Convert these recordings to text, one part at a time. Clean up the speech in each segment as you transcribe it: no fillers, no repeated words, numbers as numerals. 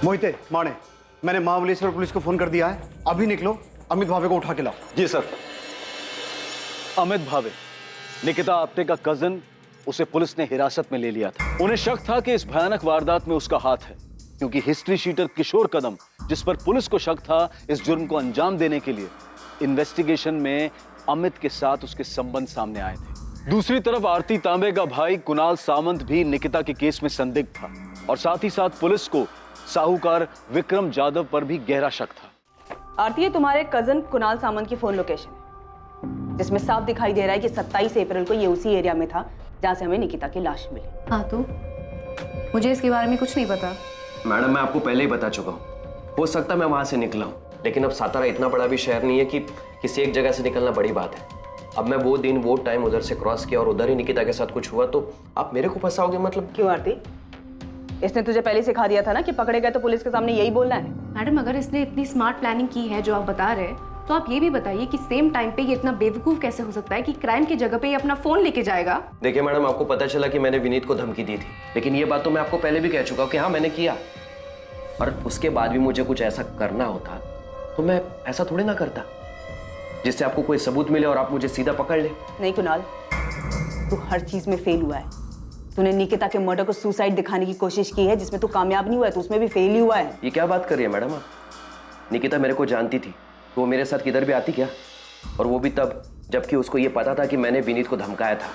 मोहिते, माने, मैंने महाबलेश्वर पुलिस को फोन कर दिया है। अभी निकलो, अमित भावे को उठा के लाओ। जी सर। अमित भावे, निकिता आप्टे का कजन, उसे पुलिस ने हिरासत में ले लिया था। उन्हें शक था कि इस भयानक वारदात में उसका हाथ है, क्योंकि हिस्ट्री शीटर किशोर कदम, जिस पर पुलिस को शक था, इस जुर्म को अंजाम देने के लिए इन्वेस्टिगेशन में अमित के साथ उसके संबंध सामने आए थे। दूसरी तरफ आरती तांबे का भाई कुणाल सामंत भी निकिता के केस में संदिग्ध था, और साथ ही साथ पुलिस को साहूकार विक्रम जाधव पर भी गहरा शक था। आरती, ये तुम्हारे कजन कुणाल सामंत की फोन लोकेशन है, जिसमें साफ दिखाई दे रहा है कि 27 अप्रैल को ये उसी एरिया में था जहां से हमें निकिता की लाश मिली। हाँ, तो मुझे इसके बारे में कुछ नहीं पता। मैडम, मैं आपको पहले ही बता चुका हूँ। हो सकता मैं वहां से निकला हूँ, लेकिन अब सातारा इतना बड़ा भी शहर नहीं है कि किसी एक जगह से निकलना बड़ी बात है। अब मैं वो दिन वो टाइम उधर से क्रॉस किया और उधर ही निकिता के साथ कुछ हुआ तो आप मेरे को फंसाओगे? मतलब क्यों आरती? इसने तुझे पहले सिखा दिया था ना कि पकड़े गए तो पुलिस के सामने यही बोलना है। मैडम, अगर इसने इतनी स्मार्ट प्लानिंग की है जो आप बता रहे हैं, तो आप ये भी बताइए कि सेम टाइम पे ये इतना बेवकूफ कैसे हो सकता है कि क्राइम की जगह पे ये अपना फोन लेके जाएगा। देखिए मैडम, आपको पता चला कि मैंने विनीत को धमकी दी थी, लेकिन ये बात तो मैं आपको पहले भी कह चुका हूँ कि हाँ मैंने किया, और उसके बाद भी मुझे कुछ ऐसा करना होता तो मैं ऐसा थोड़ी ना करता जिससे आपको कोई सबूत मिले और आप मुझे सीधा पकड़ ले। नहीं कुणाल, तू हर चीज में फेल हुआ है। तूने निकिता के मर्डर को सुसाइड दिखाने की कोशिश की है, जिसमें तू कामयाब नहीं हुआ है, तो उसमें भी फेल ही हुआ है। ये क्या बात कर रही है मैडम आप? निकिता मेरे को जानती थी तो वो मेरे साथ किधर भी आती क्या? और वो भी तब जबकि उसको ये पता था कि मैंने विनीत को धमकाया था।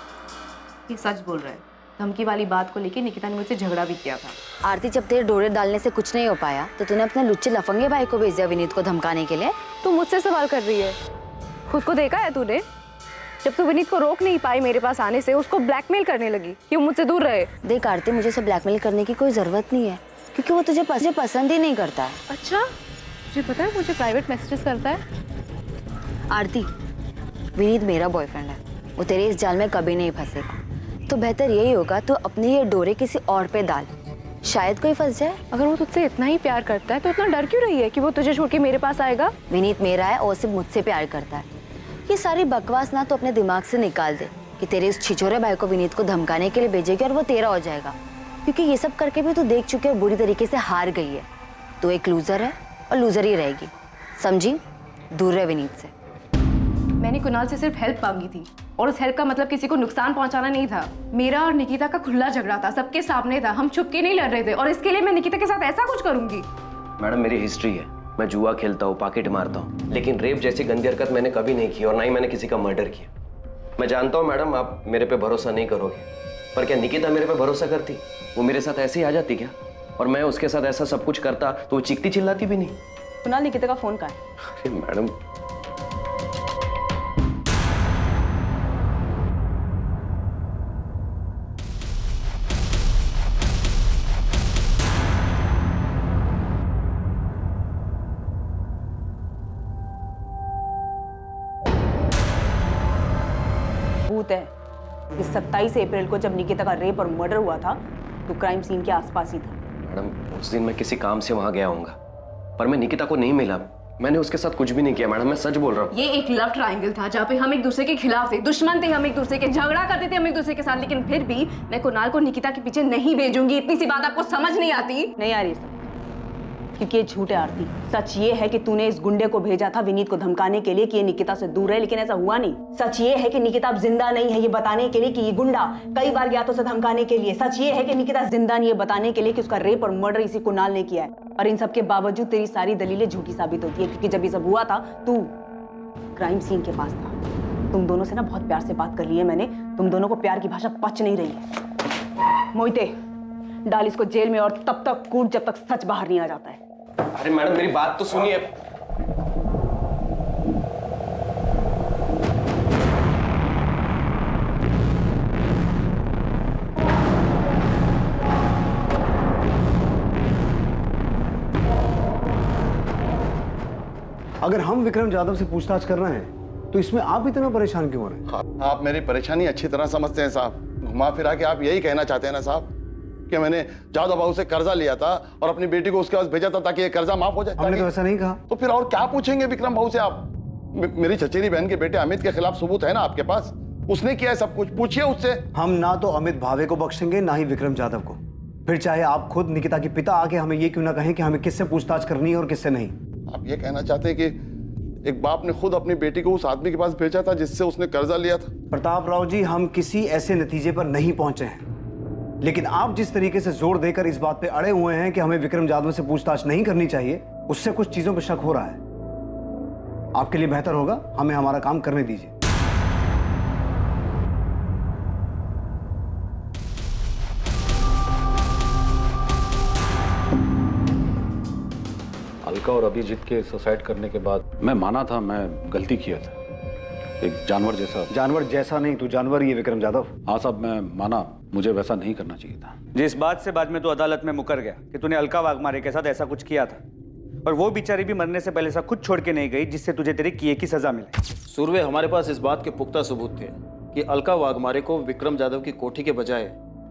ये सच बोल रहा है। धमकी वाली बात को लेके निकिता ने मुझसे झगड़ा भी किया था। आरती, जब तेरे डोरे डालने से कुछ नहीं हो पाया तो तूने अपने लुच्चे लफंगे भाई को भेज दिया विनीत को धमकाने के लिए। तू मुझसे सवाल कर रही है? खुद को देखा है तूने? जब तू विनीत को रोक नहीं पाई मेरे पास आने से, उसको ब्लैकमेल करने लगी कि वो मुझसे दूर रहे। देख आरती, मुझे उसे ब्लैकमेल करने की कोई जरूरत नहीं है, क्योंकि वो तुझे पसंद ही नहीं करता है। अच्छा, मुझे पता है, मुझे प्राइवेट मैसेजेस करता है। आरती, विनीत मेरा बॉयफ्रेंड है, वो तेरे इस जाल में कभी नहीं फंसेगा। तो बेहतर यही होगा तो अपने ये डोरे किसी और पे डाल, शायद कोई फंस जाए। अगर वो तुझसे इतना ही प्यार करता है तो इतना डर क्यों रही है कि वो तुझे छोड़ के मेरे पास आएगा? विनीत मेरा है और सिर्फ मुझसे प्यार करता है। ये सारी बकवास ना तो अपने दिमाग से निकाल दे कि तेरे इस छिछोरे भाई को विनीत को धमकाने के लिए भेजेगी और वो तेरा हो जाएगा, क्योंकि ये सब करके भी तू देख चुके और बुरी तरीके से हार गई है। तू एक लूजर है और लूजर ही रहेगी, समझी? दूर रहे विनीत से। मैंने कुणाल से सिर्फ हेल्प मांगी थी, और उस हेल्प का मतलब किसी को नुकसान पहुंचाना नहीं था। मेरा और निकिता का खुला झगड़ा था, सबके सामने था, हम छुप के नहीं लड़ रहे थे, और इसके लिए मैं निकिता के साथ ऐसा कुछ करूंगी? मैडम, मेरी हिस्ट्री है, मैं जुआ खेलता हूँ, पॉकेट मारता हूँ, लेकिन रेप जैसी गंदी हरकत मैंने कभी नहीं की, और ना ही मैंने किसी का मर्डर किया। मैं जानता हूँ मैडम आप मेरे पे भरोसा नहीं करोगे, पर क्या निकिता मेरे पे भरोसा करती? वो मेरे साथ ऐसे ही आ जाती क्या? और मैं उसके साथ ऐसा सब कुछ करता तो वो चीखती चिल्लाती भी नहीं। कुणाल, निकिता का फोन कहाँ है? अरे मैडम, भूत है कि 27 अप्रैल को जब निकिता का रेप और मर्डर हुआ था तो क्राइम सीन के आसपास ही था। मैडम, उस दिन मैं किसी काम से वहां गया होऊंगा, पर मैं निकिता को नहीं मिला। मैंने उसके साथ कुछ भी नहीं किया मैडम, मैं सच बोल रहा हूँ। ये एक लव ट्रायंगल था जहाँ पे हम एक दूसरे के खिलाफ थे, दुश्मन थे, हम एक दूसरे के, झगड़ा करते थे हम एक दूसरे के साथ, लेकिन फिर भी मैं कुणाल को निकिता के पीछे नहीं भेजूंगी। इतनी सी बात आपको समझ नहीं आती? नहीं आ रही सब, क्योंकि ये झूठ है आरती। सच ये है कि तूने इस गुंडे को भेजा था विनीत को धमकाने के लिए कि ये निकिता से दूर है, लेकिन ऐसा हुआ नहीं। सच ये है कि निकिता अब जिंदा नहीं है, ये बताने के लिए कि ये गुंडा कई बार गया तो उसे धमकाने के लिए। सच ये है कि निकिता जिंदा नहीं है, बताने के लिए कि उसका रेप और मर्डर इसी कुणाल ने किया है। और इन सब के बावजूद तेरी सारी दलीलें झूठी साबित होती है, क्योंकि जब ये सब हुआ था तू क्राइम सीन के पास था। तुम दोनों से ना बहुत प्यार से बात कर ली है मैंने, तुम दोनों को प्यार की भाषा पच नहीं रही है। मोहिते, डाल इसको जेल में और तब तक कूट जब तक सच बाहर नहीं आ जाता है। अरे मैडम, मेरी बात तो सुनिए। अगर हम विक्रम जाधव से पूछताछ कर रहे हैं तो इसमें आप इतना परेशान क्यों हो रहे हैं? हाँ, आप मेरी परेशानी अच्छी तरह समझते हैं साहब। घुमा फिरा के आप यही कहना चाहते हैं ना साहब कि मैंने जाधव बाबू से कर्जा लिया था और अपनी बेटी को उसके पास भेजा था ताकि ये कर्जा माफ हो जाए। हमने तो ऐसा नहीं कहा। तो फिर और क्या पूछेंगे विक्रम बाबू से आप? मेरी चचेरी बहन के बेटे अमित के खिलाफ सबूत है ना आपके पास? उसने किया है सब कुछ, पूछिए उससे। हम ना तो अमित भावे को बख्शेंगे ना ही विक्रम जाधव को। फिर चाहे आप खुद निकिता के पिता आके हमें ये क्यों ना कहें कि हमें किससे पूछताछ करनी है और किससे नहीं। आप ये कहना चाहते हैं कि एक बाप ने खुद अपनी बेटी को उस आदमी के पास भेजा था जिससे उसने कर्जा लिया था? प्रताप राव जी, हम किसी ऐसे नतीजे पर नहीं पहुंचे हैं, लेकिन आप जिस तरीके से जोर देकर इस बात पे अड़े हुए हैं कि हमें विक्रम जाधव से पूछताछ नहीं करनी चाहिए, उससे कुछ चीजों पर शक हो रहा है। आपके लिए बेहतर होगा हमें हमारा काम करने दीजिए। अलका और अभिजीत के सुसाइड करने के बाद मैं माना था मैं गलती किया था, एक जानवर जैसा नहीं, तू जानवर ही है विक्रम जाधव। हाँ साहब, मैं माना मुझे वैसा नहीं करना चाहिए था। जिस बात से बाद में तो अदालत में मुकर गया कि तूने अलका वाघमारे के साथ ऐसा कुछ किया था, और वो बेचारी भी मरने से पहले ऐसा कुछ छोड़ के नहीं गई जिससे तुझे तेरे किए की सजा मिले। सूर्वे, हमारे पास इस बात के पुख्ता सबूत थे कि अलका वाघमारे को विक्रम जाधव की कोठी के बजाय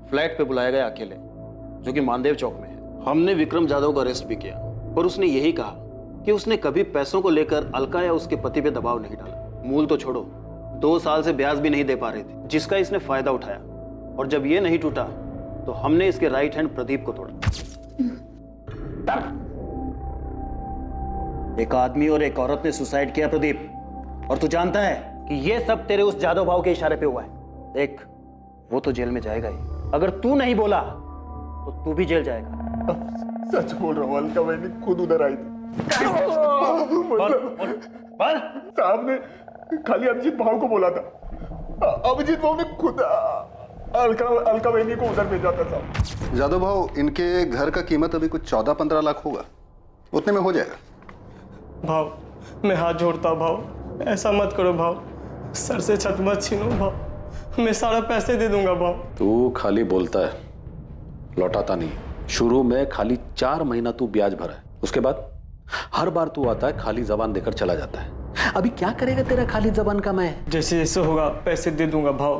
फ्लैट पे बुलाया गया अकेले, जो कि मानदेव चौक में है। हमने विक्रम जाधव को अरेस्ट भी किया और उसने यही कहा कि उसने कभी पैसों को लेकर अलका या उसके पति पे दबाव नहीं डाला। मूल तो छोड़ो, 2 साल से ब्याज भी नहीं दे पा रही थी, जिसका इसने फायदा उठाया, और जब ये नहीं टूटा तो हमने इसके राइट हैंड प्रदीप को तोड़ा। एक आदमी और एक औरत ने सुसाइड किया प्रदीप, और तू जानता है कि ये सब तेरे उस जादव भाव के इशारे पे हुआ है। देख, वो तो जेल में जाएगा ही, अगर तू नहीं बोला तो तू भी जेल जाएगा। सच बोल रहा हूँ, अलका बहनी खुद उधर आई थी। साहब ने खाली अभिजीत भाव को बोला था, अभिजीत भाव ने खुद अलका बहनी को उधर भेजा था। साहब, जादव भाव, इनके घर का कीमत अभी कुछ 14-15 लाख होगा, उतने में हो जाएगा। भाव, मैं हाथ जोड़ता भाव, ऐसा मत करो भाव, सर से छत मत छीनो भाव, मैं सारा पैसे दे दूंगा भाव। तू खाली बोलता है, लौटाता नहीं। शुरू में खाली 4 महीना तू ब्याज भरा है, उसके बाद हर बार तू आता है खाली जबान देकर चला जाता है। अभी क्या करेगा तेरा खाली जबान का मैं? जैसे जैसे होगा पैसे दे दूंगा भाव।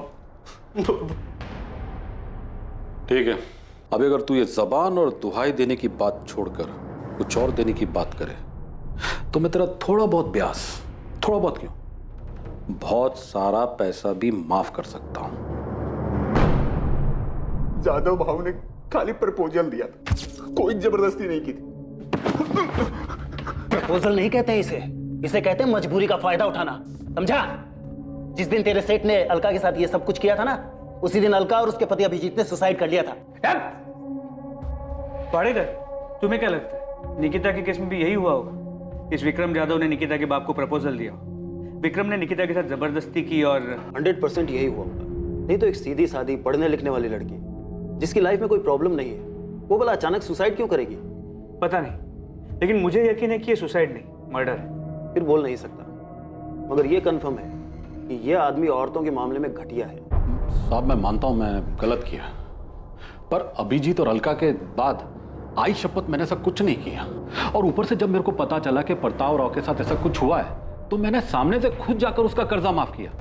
ठीक है, अभी अगर तू ये जबान और दुहाई देने की बात छोड़कर कुछ और देने की बात करे तो मैं तेरा थोड़ा बहुत ब्याज, थोड़ा बहुत क्यों, बहुत सारा पैसा भी माफ कर सकता हूं। जादव भाव ने खाली प्रपोजल दिया था, कोई जबरदस्ती नहीं की थी। प्रपोजल नहीं कहते हैं इसे कहते हैं मजबूरी का फायदा उठाना, समझा? जिस दिन तेरे सेठ ने अलका के साथ ये सब कुछ किया था ना, उसी दिन अलका और उसके पति अभिजीत ने सुसाइड कर लिया था। पाड़ेकर, तुम्हें क्या लगता है निकिता के केस में भी यही हुआ होगा? इस विक्रम जाधव ने निकिता के बाप को प्रपोजल दिया, विक्रम ने निकिता के साथ जबरदस्ती की, और 100% यही हुआ होगा। नहीं तो एक सीधी सादी पढ़ने लिखने वाली लड़की जिसकी लाइफ में कोई प्रॉब्लम नहीं है, वो भला अचानक सुसाइड क्यों करेगी? पता नहीं, लेकिन मुझे यकीन है कि ये सुसाइड नहीं, मर्डर है। फिर बोल नहीं सकता, मगर ये कंफर्म है कि ये आदमी औरतों के मामले में घटिया है। साहब, मैं मानता हूं मैं गलत किया, पर अभिजीत और अलका के बाद आई शपथ मैंने ऐसा कुछ नहीं किया, और ऊपर से जब मेरे को पता चला कि प्रताप राव के साथ ऐसा कुछ हुआ है तो मैंने सामने से खुद जाकर उसका कर्जा माफ किया।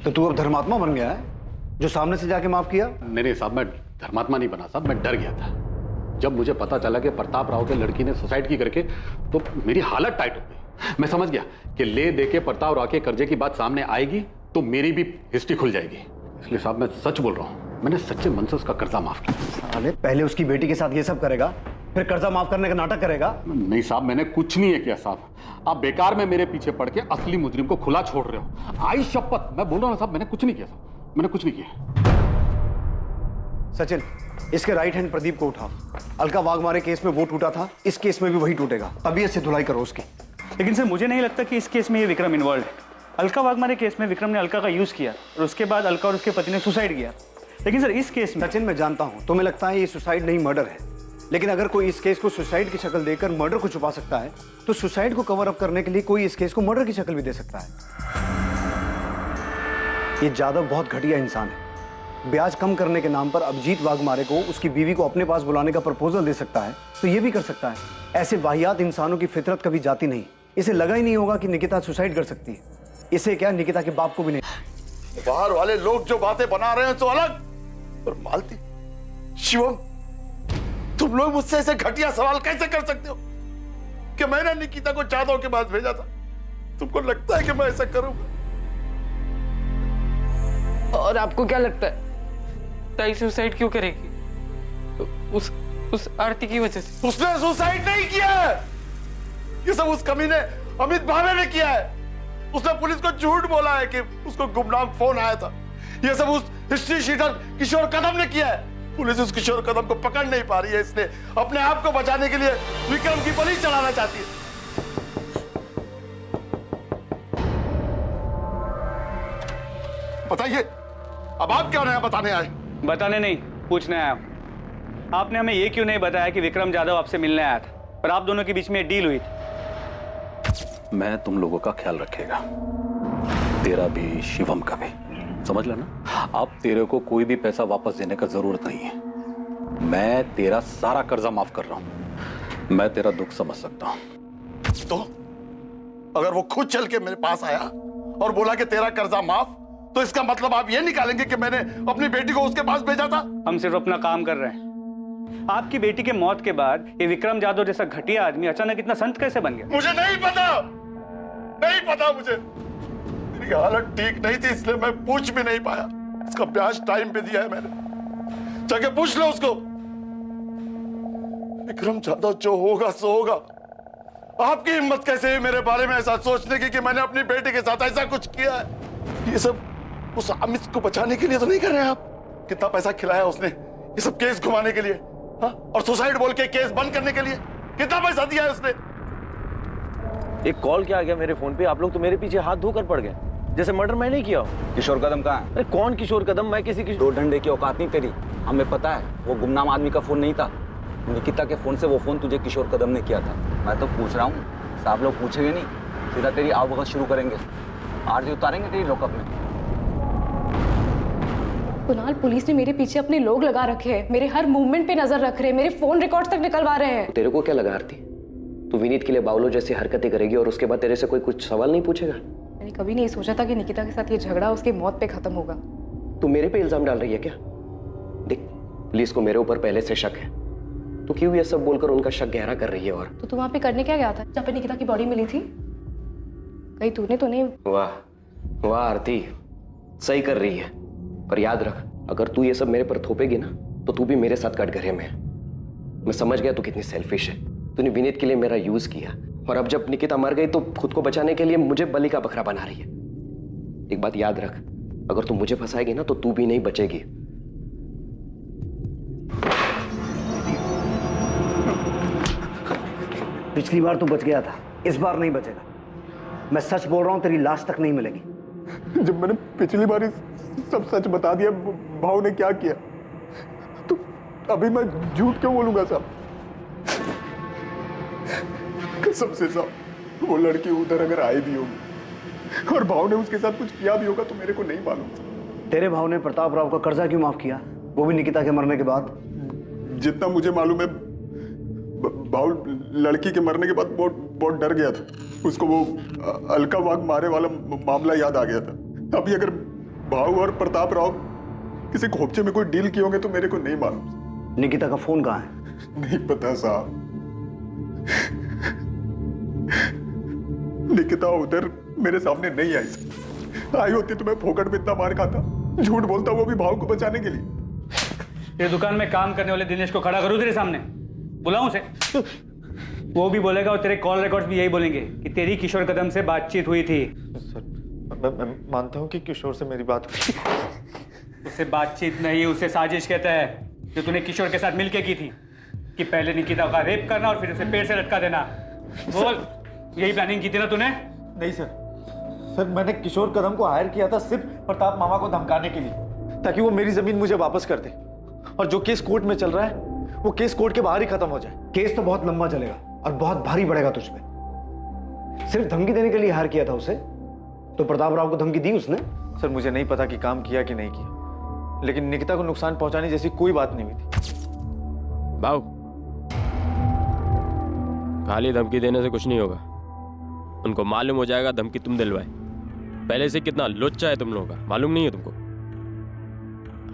तो तू अब धर्मात्मा बन गया है जो सामने से जाके माफ किया? नहीं साहब, मैं धर्मात्मा नहीं बना साहब, मैं डर गया था। जब मुझे पता चला कि प्रताप राव के लड़की ने सुसाइड की करके, तो मेरी हालत टाइट हो गई। मैं समझ गया कि ले दे के प्रताप राव के कर्जे की बात सामने आएगी तो मेरी भी हिस्ट्री खुल जाएगी। इसलिए साहब मैं सच बोल रहा हूँ, मैंने सच्चे मन से उसका कर्जा माफ किया। साले, पहले उसकी बेटी के साथ ये सब करेगा, फिर कर्जा माफ करने का नाटक करेगा? नहीं साहब, मैंने कुछ नहीं है किया साहब, आप बेकार में मेरे पीछे पड़ के असली मुजरिम को खुला छोड़ रहे हो। आई शपथ, मैं बोल रहा हूँ साहब, मैंने कुछ नहीं किया साहब, मैंने कुछ नहीं किया। सचिन, इसके राइट हैंड प्रदीप को उठाओ। अलका वाघमारे केस में वो टूटा था, इस केस में भी वही टूटेगा, तबीयत से धुलाई करो उसकी। लेकिन सर, मुझे नहीं लगता कि इस केस में ये विक्रम इन्वॉल्व है। अलका वाघमारे केस में विक्रम ने अलका का यूज किया और उसके बाद अलका और उसके पति ने सुसाइड किया। लेकिन सर, इस केस में सचिन, मैं जानता हूं तुम्हें लगता है ये सुसाइड नहीं मर्डर है, लेकिन अगर कोई इस केस को सुसाइड की शक्ल देकर मर्डर को छुपा सकता है तो सुसाइड को कवर अप करने के लिए कोई इस केस को मर्डर की शक्ल भी दे सकता है। ये जादव बहुत घटिया इंसान है। ब्याज कम करने के नाम पर अभिजीत वाघमारे को उसकी बीवी को अपने पास बुलाने का प्रपोजल दे सकता है, तो ये भी कर सकता है। ऐसे वाहियात इंसानों की फितरत कभी जाती नहीं। इसे लगा ही नहीं होगा कि निकिता सुसाइड कर सकती है। इसे क्या, निकिता के बाप को भी नहीं। बाहर वाले लोग जो बातें बना रहे हैं तो अलग, और मालती, शिवम, तुम लोग मुझसे ऐसे घटिया सवाल कैसे कर सकते हो कि मैंने निकिता को जादव के पास भेजा था? तुमको लगता है कि मैं ऐसा करूंगा? और आपको क्या लगता है ताई सुसाइड क्यों करेगी? उस आरती की वजह से। उसने सुसाइड नहीं किया है, ये सब उस कमीने अमित भावे ने किया है। उसने पुलिस को झूठ बोला है कि उसको गुमनाम फोन आया था। ये सब उस हिस्ट्री शीटर किशोर कदम ने किया है। पुलिस उस किशोर कदम को पकड़ नहीं पा रही है, इसलिए अपने आप को बचाने के लिए विक्रम की बलि चढ़ाना चाहती है। बताइए, अब आप क्या नया बताने आए? बताने नहीं, पूछने आया हूं। आपने हमें ये क्यों नहीं बताया कि विक्रम जाधव आपसे मिलने आया था और आप दोनों के बीच में डील हुई थी? मैं तुम लोगों का ख्याल रखेगा, तेरा भी शिवम का भी, समझ लेना। अब तेरे को कोई भी पैसा वापस देने का जरूरत नहीं है। मैं तेरा सारा कर्जा माफ कर रहा हूं। मैं तेरा दुख समझ सकता हूं। तो अगर वो खुद चल के मेरे पास आया और बोला कि तेरा कर्जा माफ, तो इसका मतलब आप ये निकालेंगे कि मैंने अपनी बेटी को उसके पास भेजा था? हम सिर्फ अपना काम कर रहे हैं। आपकी बेटी के मौत के बाद ये विक्रम जाधव जैसा घटिया आदमी अचानक इतना संत कैसे बन गया? मुझे नहीं पता, नहीं पता मुझे। मेरी हालत ठीक नहीं थी, इसलिए मैं पूछ भी नहीं पाया। इसका ब्याज टाइम पे दिया है मैंने, जाके पूछ लो उसको। विक्रम जाधव जो होगा सो होगा। आपकी हिम्मत कैसे है मेरे बारे में ऐसा सोचने की कि मैंने अपनी बेटी के साथ ऐसा कुछ किया है? ये सब उस अमित को बचाने के लिए तो नहीं कर रहे हैं आप? कितना पैसा खिलाया उसने ये सब केस घुमाने के लिए, हाँ? और सुसाइड बोल के केस बंद करने के लिए कितना पैसा दिया है उसने? एक कॉल क्या आ गया मेरे फोन पे, आप लोग तो मेरे पीछे हाथ धोकर पड़ गए, जैसे मर्डर मैं नहीं किया हो। किशोर कदम कहाँ है? अरे कौन किशोर कदम? मैं किसी की 2 डंडे की औकात नहीं तेरी। हमें पता है वो गुमनाम आदमी का फोन नहीं था। निकिता के फोन से वो फोन तुझे किशोर कदम ने किया था। मैं तो पूछ रहा हूँ, साहब लोग पूछेंगे नहीं, सीधा तेरी आवभगत शुरू करेंगे, आरती उतारेंगे तेरी लॉकअप में। कुणाल, पुलिस ने मेरे पीछे अपने लोग लगा रखे हैं, मेरे हर मूवमेंट पे नजर रख रहे हैं, मेरे फोन रिकॉर्ड्स तक निकलवा रहे हैं। तेरे को क्या लगा आरती, तू विनीत के लिए बावलो जैसी हरकतें करेगी और उसके बाद तेरे से कोई कुछ सवाल नहीं पूछेगा? मैंने कभी नहीं सोचा था कि निकिता के साथ ये झगड़ा उसकी मौत पे खत्म होगा। तू मेरे पे इल्जाम डाल रही है क्या? देख, पुलिस को मेरे ऊपर पहले से शक है, तो क्यों ये सब बोलकर उनका शक गहरा कर रही है? और तो तू वहां पे करने क्या गया था जहाँ पे निकिता की बॉडी मिली थी? कहीं तूने तो नहीं? वाह वाह आरती, सही कर रही है, पर याद रख, अगर तू ये सब मेरे पर थोपेगी ना तो तू भी मेरे साथ कटघरे में है। मैं समझ गया तू कितनी सेल्फिश है। तूने विनीत के लिए मेरा यूज किया और अब जब निकिता मर गई तो खुद को बचाने के लिए मुझे बलि का बकरा बना रही है। एक बात याद रख, अगर तू मुझे फंसाएगी ना तो तू भी नहीं बचेगी। पिछली बार तू बच गया था, इस बार नहीं बचेगा। मैं सच बोल रहा हूं, तेरी लाश तक नहीं मिलेगी। जब मैंने पिछली बार सब सच बता दिया भाव ने क्या किया, तो अभी मैं झूठ क्यों बोलूंगा साहब? कसम से साहब, वो लड़की उधर अगर आई भी होगी और भाव ने उसके साथ कुछ किया भी होगा तो मेरे को नहीं मालूम। तेरे भाव ने प्रताप राव का कर्जा क्यों माफ किया, वो भी निकिता के मरने के बाद? जितना मुझे मालूम है, भाव लड़की के मरने के बाद बहुत डर गया था। उसको वो अलका वाघ मारे वाला मामला याद आ गया था। अभी अगर भाव और प्रताप राव किसी खोपचे में कोई डील किए होंगे तो मेरे को नहीं मालूम। निकिता का फोन कहाँ है? नहीं पता साहब। निकिता उधर मेरे सामने नहीं आई होती तो मैं फोकट में इतना मार खाता। झूठ बोलता, वो भी भाव को बचाने के लिए। ये दुकान में काम करने वाले दिनेश को खड़ा करूं तेरे सामने, बुलाऊं उसे? वो भी बोलेगा और तेरे कॉल रिकॉर्ड्स भी यही बोलेंगे कि तेरी किशोर कदम से बातचीत हुई थी। सर, मैं मानता हूँ कि किशोर से मेरी बात हुई। उसे बातचीत नहीं, उसे साजिश कहता है, जो तूने किशोर के साथ मिलके की थी कि पहले निकिता का रेप करना और फिर उसे पेड़ से लटका देना। बोल, यही प्लानिंग की थी ना तूने? नहीं सर, मैंने किशोर कदम को हायर किया था सिर्फ प्रताप मामा को धमकाने के लिए, ताकि वो मेरी जमीन मुझे वापस कर दे। और जो केस कोर्ट में चल रहा है वो केस कोर्ट के बाहर ही खत्म हो जाए। केस तो बहुत लंबा चलेगा और बहुत भारी पड़ेगा तुझ पे। सिर्फ धमकी देने के लिए हायर किया था उसे, तो प्रताप राव को धमकी दी उसने? सर, मुझे नहीं पता कि काम किया कि नहीं किया, लेकिन निकिता को नुकसान पहुंचाने जैसी कोई बात नहीं हुई थी। भाऊ, खाली धमकी देने से कुछ नहीं होगा। उनको मालूम हो जाएगा धमकी तुम दिलवाए। पहले से कितना लुच्चा है तुम लोगों का, मालूम नहीं है तुमको?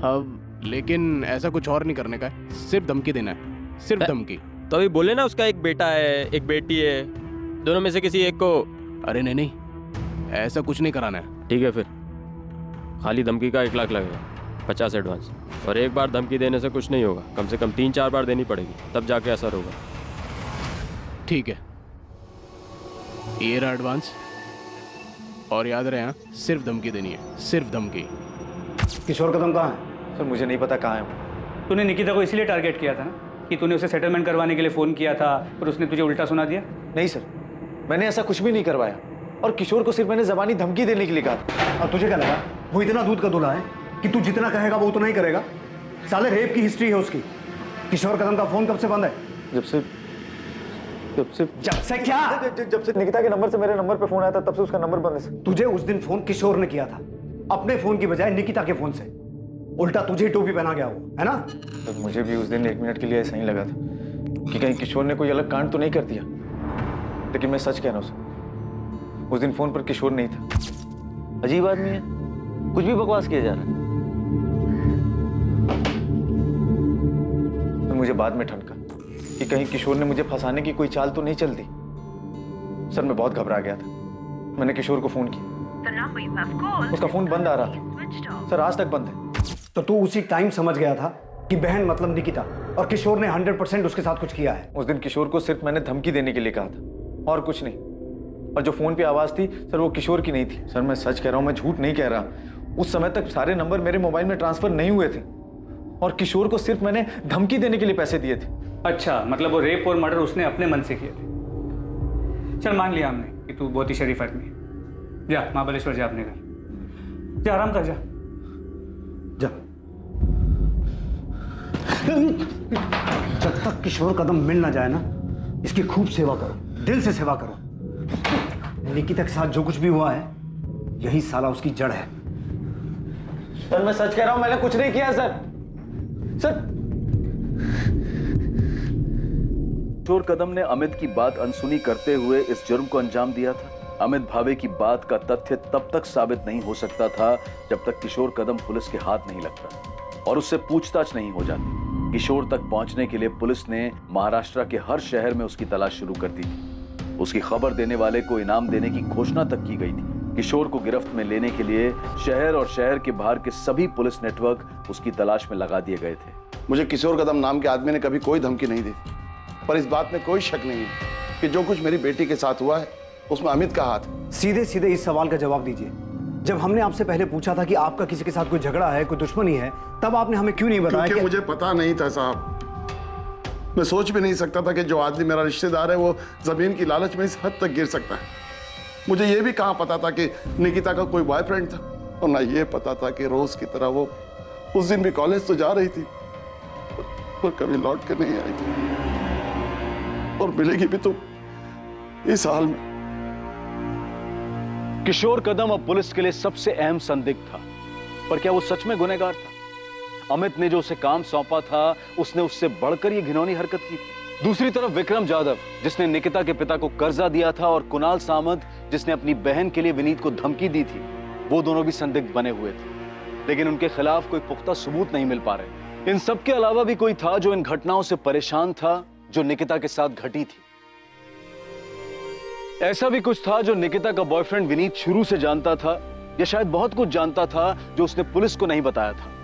अब लेकिन ऐसा कुछ और नहीं करने का है, सिर्फ धमकी देना है, सिर्फ धमकी। तो अभी बोले ना उसका एक बेटा है, एक बेटी है, दोनों में से किसी एक को। अरे नहीं, ऐसा कुछ नहीं कराना है। ठीक है, फिर खाली धमकी का 1 लाख लगेगा। 50 एडवांस। और एक बार धमकी देने से कुछ नहीं होगा, कम से कम 3-4 बार देनी पड़ेगी, तब जाके असर होगा। ठीक है, ये रहा एडवांस। और याद रहे, हाँ, सिर्फ धमकी देनी है, सिर्फ धमकी। किशोर कदम कहाँ है? सर मुझे नहीं पता कहाँ है वो। तूने निकिता को इसलिए टारगेट किया था ना कि तूने उसे सेटलमेंट करवाने के लिए फ़ोन किया था और उसने तुझे उल्टा सुना दिया? नहीं सर, मैंने ऐसा कुछ भी नहीं करवाया, और किशोर को सिर्फ मैंने जबानी धमकी देने के लिए कहा था। और तुझे क्या लगा वो इतना दूध का दूल्हा है कि तू जितना कहेगा वो उतना ही करेगा? साले रेप की हिस्ट्री है उसकी। किशोर कदम का फोन कब से बंद है? जब से क्या? जब से निकिता के नंबर से मेरे नंबर पे फोन आया था, तब से उसका नंबर बंद है सर। तुझे उस दिन फोन किशोर ने किया था, अपने फोन की बजाय निकिता के फोन से। उल्टा तुझे टोपी पहना गया वो, है ना? तो मुझे भी उस दिन 1 मिनट के लिए ऐसा ही लगा था कि कहीं किशोर ने कोई अलग कांड तो नहीं कर दिया, लेकिन मैं सच कह रहा हूँ सर, उस दिन फोन पर किशोर नहीं था। अजीब आदमी है, कुछ भी बकवास किया जा रहा है। तो मुझे बाद में ठनका कि कहीं किशोर ने मुझे फंसाने की कोई चाल तो नहीं चल दी। सर मैं बहुत घबरा गया था, मैंने किशोर को फोन किया, उसका फोन बंद आ रहा था सर, आज तक बंद है। तो तू उसी टाइम समझ गया था कि बहन मतलब निकिता, और किशोर ने 100% उसके साथ कुछ किया है। उस दिन किशोर को सिर्फ मैंने धमकी देने के लिए कहा था और कुछ नहीं। और जो फोन पे आवाज थी सर वो किशोर की नहीं थी। सर मैं सच कह रहा हूँ, मैं झूठ नहीं कह रहा। उस समय तक सारे नंबर मेरे मोबाइल में ट्रांसफर नहीं हुए थे, और किशोर को सिर्फ मैंने धमकी देने के लिए पैसे दिए थे। अच्छा, मतलब वो रेप और मर्डर उसने अपने मन से किए थे। चल मान लिया हमने कि तू बहुत ही शरीफ आदमी है। जा महाबलेश्वर जा अपने घर, जा आराम कर, जा जा। जब तक किशोर कदम मिल ना जाए ना, इसकी खूब सेवा करो, दिल से सेवा करो। निकिता के साथ जो कुछ भी हुआ है, यही साला उसकी जड़ है। सर मैं सच कह रहा हूं, मैंने कुछ नहीं किया सर। किशोर कदम ने अमित की बात अनसुनी करते हुए इस जुर्म को अंजाम दिया था। अमित भावे की बात का तथ्य तब तक साबित नहीं हो सकता था जब तक किशोर कदम पुलिस के हाथ नहीं लगता और उससे पूछताछ नहीं हो जाती। किशोर तक पहुंचने के लिए पुलिस ने महाराष्ट्र के हर शहर में उसकी तलाश शुरू कर दी थी। उसकी खबर देने वाले को इनाम देने की घोषणा तक की गई थी। किशोर को गिरफ्त में लेने के लिए शहर और शहर के बाहर के सभी पुलिस नेटवर्क उसकी तलाश में लगा दिए गए थे। मुझे किशोर कदम नाम के आदमी ने कभी कोई धमकी नहीं दी, पर इस बात में कोई शक नहीं है कि जो कुछ मेरी बेटी के साथ हुआ है उसमें अमित का हाथ। सीधे सीधे इस सवाल का जवाब दीजिए। जब हमने आपसे पहले पूछा था कि आपका किसी के साथ कोई झगड़ा है, कोई दुश्मनी है, तब आपने हमें क्यों नहीं बताया? क्योंकि मुझे पता नहीं था साहब। मैं सोच भी नहीं सकता था कि जो आदमी मेरा रिश्तेदार है वो जमीन की लालच में इस हद तक गिर सकता है। मुझे ये भी कहाँ पता था कि निकिता का कोई बॉयफ्रेंड था, और ना ये पता था कि रोज की तरह वो उस दिन भी कॉलेज तो जा रही थी पर कभी लौट कर नहीं आई, और मिलेगी भी तो इस हाल में। किशोर कदम अब पुलिस के लिए सबसे अहम संदिग्ध था, पर क्या वो सच में गुनहगार था? अमित ने जो उसे काम सौंपा था उसने उससे बढ़कर ये घिनौनी हरकत की थी। दूसरी तरफ विक्रम जाधव, जिसने निकिता के पिता को कर्जा दिया था, और कुणाल सामंत, जिसने अपनी बहन के लिए विनीत को धमकी दी थी, वो दोनों भी संदिग्ध बने हुए थे, लेकिन उनके खिलाफ कोई पुख्ता सबूत नहीं मिल पा रहे। इन सब के अलावा भी कोई था जो इन घटनाओं से परेशान था जो निकिता के साथ घटी थी। ऐसा भी कुछ था जो निकिता का बॉयफ्रेंड विनीत शुरू से जानता था, या शायद बहुत कुछ जानता था जो उसने पुलिस को नहीं बताया था।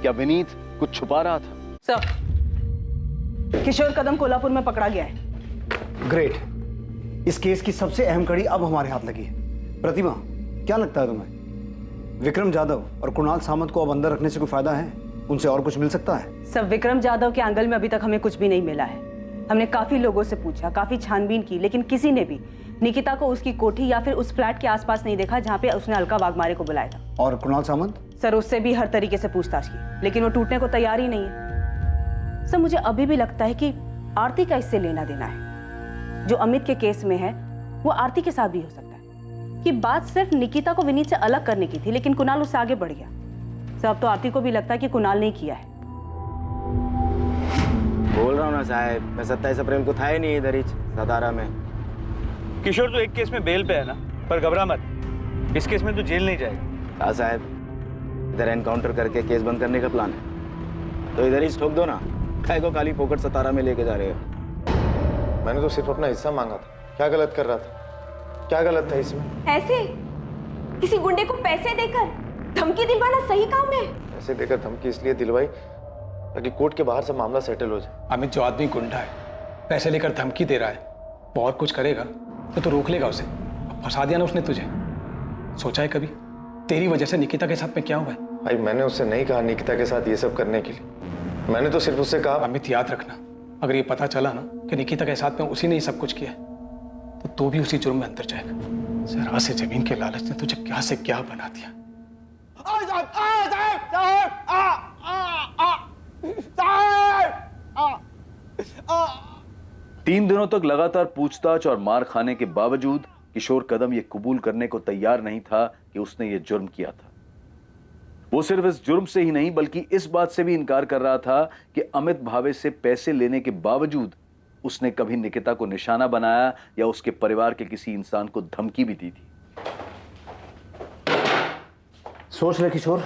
क्या विनीत कुछ छुपा रहा था? सर, किशोर कदम कोल्हापुर में पकड़ा गया है। ग्रेट। इस केस की सबसे अहम कड़ी अब हमारे हाथ लगी है। प्रतिमा, क्या लगता है तुम्हें, विक्रम जाधव और कुणाल सामंत को अब अंदर रखने से कोई फायदा है? उनसे और कुछ मिल सकता है? सर, विक्रम जाधव के एंगल में अभी तक हमें कुछ भी नहीं मिला है। हमने काफी लोगों से पूछा, काफी छानबीन की, लेकिन किसी ने भी निकिता को उसकी कोठी या फिर उस फ्लैट के आसपास नहीं देखा जहां पे उसने अलका वाघमारे को बुलाया था। और कुणाल सामंत? सर, उससे भी हर तरीके से पूछताछ की, लेकिन वो टूटने को तैयार ही नहीं है। सर, मुझे अभी भी लगता है कि आरती का इससे लेना देना है। जो अमित के केस में है वो आरती के साथ भी हो सकता है। कि बात सिर्फ निकिता को विनीत से अलग करने की थी, लेकिन कुणाल उससे आगे बढ़ गया। सर, अब तो आरती को भी लगता है कि कुणाल ने किया है। बोल रहा हूँ ना साहब, मैं 27 अप्रैल को था ही नहीं इधर ही सतारा में। किशोर तो एक केस में बेल पे है ना, पर घबरा मत, इस केस में तो जेल नहीं जाएगा। हाँ साहब, इधर एनकाउंटर करके केस बंद करने का प्लान है, तो इधर ही ठोक दो ना। काय को खाली पोकट सतारा में लेके जा रहे हो? मैंने तो सिर्फ अपना हिस्सा मांगा था। क्या गलत कर रहा था? क्या गलत था इसमें? ऐसे किसी गुंडे को पैसे देकर धमकी दिलवाना सही काम है? पैसे देकर धमकी इसलिए दिलवाई ताकि कोर्ट के बाहर से मामला सेटल हो जाए। अमित जो आदमी गुंडा है, पैसे लेकर धमकी दे रहा है, वो और कुछ करेगा तो तू रोक लेगा उसे। अब फंसा दिया ना उसने तुझे। सोचा है कभी तेरी वजह से निकिता के साथ में क्या हुआ है? भाई मैंने उससे नहीं कहा निकिता के साथ ये सब करने के लिए। मैंने तो सिर्फ उससे कहा। अमित याद रखना, अगर ये पता चला ना कि निकिता के साथ में उसी ने ये सब कुछ किया है तो तू भी उसी जुर्म में अंदर जाएगा। जरा से जमीन के लालच ने तुझे क्या से क्या बना दिया। तीन दिनों तक लगातार पूछताछ और मार खाने के बावजूद किशोर कदम ये कबूल करने को तैयार नहीं था कि उसने ये जुर्म किया था। वो सिर्फ इस जुर्म से ही नहीं बल्कि इस बात से भी इनकार कर रहा था कि अमित भावे से पैसे लेने के बावजूद उसने कभी निकिता को निशाना बनाया या उसके परिवार के किसी इंसान को धमकी भी दी थी। सोच ले किशोर,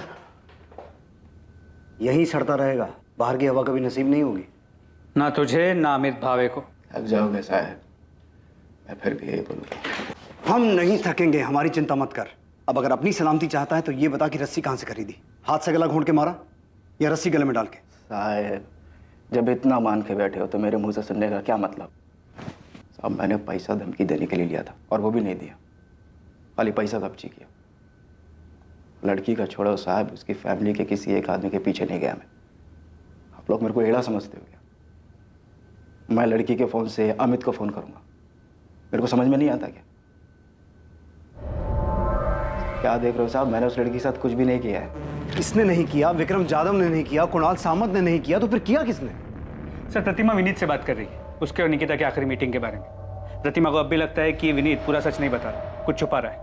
यहीं सड़ता रहेगा, बाहर की हवा कभी नसीब नहीं होगी। ना तुझे ना अमित भावे को। थक जाओगे साहब, मैं फिर भी यही बोलूँगा। हम नहीं थकेंगे, हमारी चिंता मत कर। अब अगर अपनी सलामती चाहता है तो ये बता कि रस्सी कहां से खरीदी? हाथ से गला घोंट के मारा या रस्सी गले में डाल के? साहब जब इतना मान के बैठे हो तो मेरे मुंह से सुनने का क्या मतलब? साहब मैंने पैसा धमकी देने के लिए लिया था और वो भी नहीं दिया, खाली पैसा कब्जी किया। लड़की का छोड़ो साहब, उसकी फैमिली के किसी एक आदमी के पीछे नहीं गया मैं। आप लोग मेरे को एड़ा समझते हो क्या? मैं लड़की के फ़ोन से अमित को फ़ोन करूंगा? मेरे को समझ में नहीं आता क्या? क्या देख रहे हो साहब, मैंने उस लड़की के साथ कुछ भी नहीं किया है। किसने नहीं किया? विक्रम जाधव ने नहीं किया, कुणाल सामंत ने नहीं किया, तो फिर किया किसने? सर प्रतिमा विनीत से बात कर रही है, उसके और निकिता की आखिरी मीटिंग के बारे में। प्रतिमा को अब भी लगता है कि ये विनीत पूरा सच नहीं बता रहा, कुछ छुपा रहा है।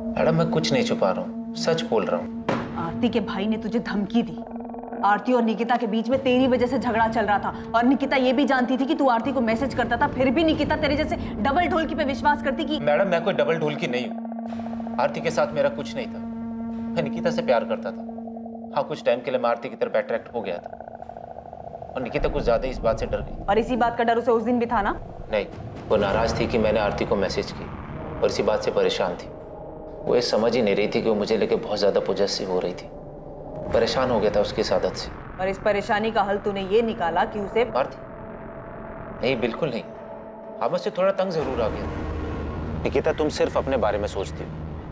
मैडम मैं कुछ नहीं छुपा रहा हूँ, सच बोल रहा हूँ। आरती के भाई ने तुझे धमकी दी। आरती और निकिता के बीच में तेरी वजह से झगड़ा चल रहा था और निकिता ये भी जानती थी कि तू आरती को मैसेज करता था, फिर भी निकिता तेरे जैसे डबल ढोलकी पे विश्वास करती कि मैडम मैं कोई डबल ढोलकी नहीं हूँ। आरती के साथ मेरा कुछ नहीं था, मैं निकिता से प्यार करता था। हाँ कुछ टाइम के लिए मैं आरती की तरफ अट्रैक्ट हो गया था और निकिता कुछ ज्यादा इस बात से डर गई। और इसी बात का डर उसे उस दिन भी था ना? नहीं, वो नाराज थी कि मैंने आरती को मैसेज की और इसी बात से परेशान थी। वो ये समझ ही नहीं रही थी कि वो मुझे लेके बहुत ज्यादा पॉजेसिव हो रही थी। परेशान हो गया था उसकी इस आदत से। और इस परेशानी का हल तूने ये निकाला कि उसे आरती? नहीं बिल्कुल नहीं, हाँ मुझसे थोड़ा तंग जरूर आ गया। निकिता तुम सिर्फ अपने बारे में सोचती हो,